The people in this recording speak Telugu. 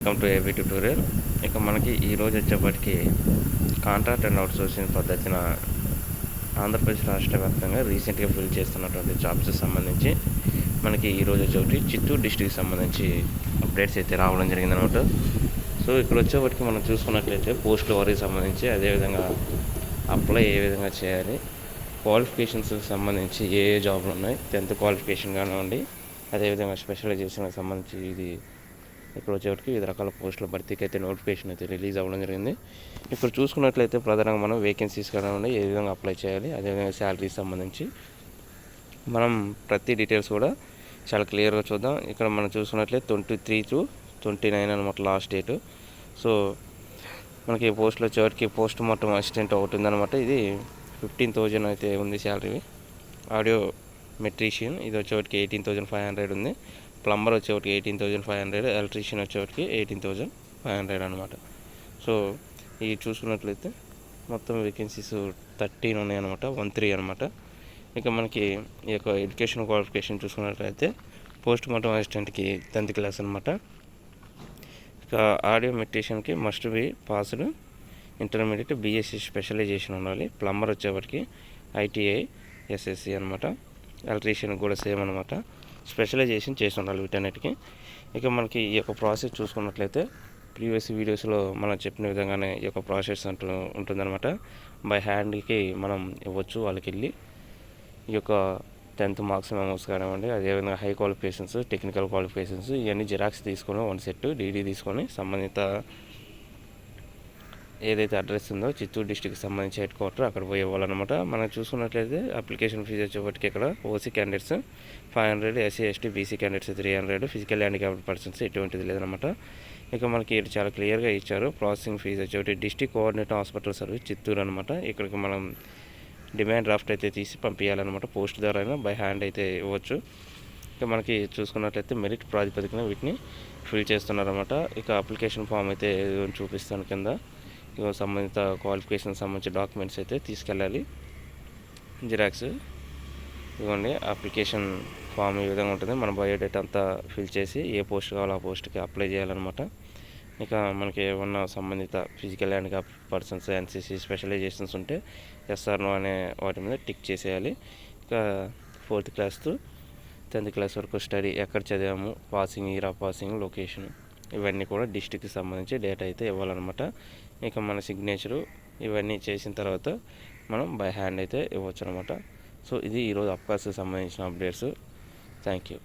Welcome to AB tutorial. ఇక మనకి ఈరోజు వచ్చేప్పటికి కాంట్రాక్ట్ అండ్ అవుట్సోర్సింగ్ పద్ధతిన ఆంధ్రప్రదేశ్ రాష్ట్ర వ్యాప్తంగా రీసెంట్గా ఫిల్ చేస్తున్నటువంటి జాబ్స్ సంబంధించి మనకి ఈరోజు వచ్చేటి చిత్తూరు డిస్టిక్కి సంబంధించి అప్డేట్స్ అయితే రావడం జరిగిందనమాట. సో ఇక్కడ వచ్చేప్పటికి మనం చూసుకున్నట్లయితే పోస్టుల వారికి సంబంధించి అదేవిధంగా అప్లై ఏ విధంగా చేయాలి, క్వాలిఫికేషన్స్కి సంబంధించి ఏ జాబ్లు ఉన్నాయి, 10th క్వాలిఫికేషన్ కానివ్వండి, అదేవిధంగా స్పెషలైజేషన్కి సంబంధించి ఇది ఇక్కడ వచ్చేటికి వివిధ రకాల పోస్టుల భర్తీకి అయితే నోటిఫికేషన్ అయితే రిలీజ్ అవ్వడం జరిగింది. ఇక్కడ చూసుకున్నట్లయితే ప్రధానంగా మనం వేకెన్సీస్ కానివ్వండి ఏ విధంగా అప్లై చేయాలి, అదేవిధంగా శాలరీకి సంబంధించి మనం ప్రతి డీటెయిల్స్ కూడా చాలా క్లియర్గా చూద్దాం. ఇక్కడ మనం చూసుకున్నట్లయితే 23 to 29 అనమాట లాస్ట్ డేటు. సో మనకి పోస్టులు వచ్చేవారికి పోస్ట్ మార్టం అసిస్టెంట్ ఒకటి ఉందన్నమాట. ఇది 15,000 అయితే ఉంది శాలరీ. ఆడియో మెట్రీషియన్ ఇది వచ్చేవారికి 18,500 ఉంది. ప్లంబర్ వచ్చేవారికి 18,500, ఎలక్ట్రీషియన్ వచ్చేవారికి 18,500 అనమాట. సో ఇది చూసుకున్నట్లయితే మొత్తం వేకెన్సీస్ 13 ఉన్నాయన్నమాట, 13 అనమాట. ఇక మనకి ఈ యొక్క ఎడ్యుకేషన్ క్వాలిఫికేషన్ చూసుకున్నట్లయితే పోస్ట్ మార్టం అసిస్టెంట్కి 10th క్లాస్ అనమాట. ఇక ఆడియో మెట్రీషియన్కి must be passed intermediate BSc specialisation ఉండాలి. ప్లంబర్ వచ్చేవారికి ఐటీఐ ఎస్ఎస్సి అనమాట. ఎలక్ట్రీషియన్ కూడా సేమ్ అనమాట, స్పెషలైజేషన్ చేసి ఉండాలి వీటన్నిటికీ. ఇక మనకి ఈ యొక్క ప్రాసెస్ చూసుకున్నట్లయితే ప్రీవియస్ వీడియోస్లో మనం చెప్పిన విధంగానే ఈ యొక్క ప్రాసెస్ అంటూ ఉంటుందన్నమాట. బై హ్యాండ్కి మనం ఇవ్వచ్చు వాళ్ళకి వెళ్ళి ఈ యొక్క 10th మార్క్స్ మెమోస్ కానివ్వండి, అదేవిధంగా హై క్వాలిఫికేషన్స్, టెక్నికల్ క్వాలిఫికేషన్స్ ఇవన్నీ జిరాక్స్ తీసుకొని 1 సెట్ డీడీ తీసుకొని సంబంధిత ఏదైతే అడ్రస్ ఉందో చిత్తూరు డిస్టిక్కి సంబంధించి హెడ్ క్వార్టర్ అక్కడ పోయి ఇవ్వాలన్నమాట. మనం చూసుకున్నట్లయితే అప్లికేషన్ ఫీజు వచ్చేప్పటికి ఇక్కడ OC candidates 500, SC ST BC candidates 300, physical handicapped persons ఎటువంటిది లేదనమాట. ఇక మనకి చాలా క్లియర్గా ఇచ్చారు. ప్రాసెసింగ్ ఫీజు వచ్చేటి district coordinator hospital service Chittoor అనమాట. ఇక్కడికి మనం డిమాండ్ డ్రాఫ్ట్ అయితే తీసి పంపించాలన్నమాట. పోస్ట్ ద్వారా అయినా బై హ్యాండ్ అయితే ఇవ్వచ్చు. ఇక మనకి చూసుకున్నట్లయితే మెరిట్ ప్రాతిపదికన వీటిని ఫిల్ చేస్తున్నారన్నమాట. ఇక అప్లికేషన్ ఫామ్ అయితే చూపిస్తాను కింద. సంబంధిత క్వాలిఫికేషన్ సంబంధించి డాక్యుమెంట్స్ అయితే తీసుకెళ్ళాలి, జిరాక్స్ ఇవ్వండి. అప్లికేషన్ ఫామ్ ఈ విధంగా ఉంటుంది. మన బయోడేటా అంతా ఫిల్ చేసి ఏ పోస్ట్ కావాలో ఆ పోస్ట్కి అప్లై చేయాలన్నమాట. ఇక మనకి ఏమన్నా సంబంధిత physical handicap persons, NCC specializations ఉంటే ఎస్ఆర్నో అనే వాటి మీద టిక్ చేసేయాలి. ఇక 4th class to 10th class వరకు స్టడీ ఎక్కడ చదివాము, passing, year of passing, location ఇవన్నీ కూడా డిస్టిక్కి సంబంధించి డేటా అయితే ఇవ్వాలన్నమాట. ఇక మన సిగ్నేచరు ఇవన్నీ చేసిన తర్వాత మనం బై హ్యాండ్ అయితే ఇవ్వచ్చు అనమాట. సో ఇది ఈరోజు APCOSకి సంబంధించిన అప్డేట్స్. Thank you.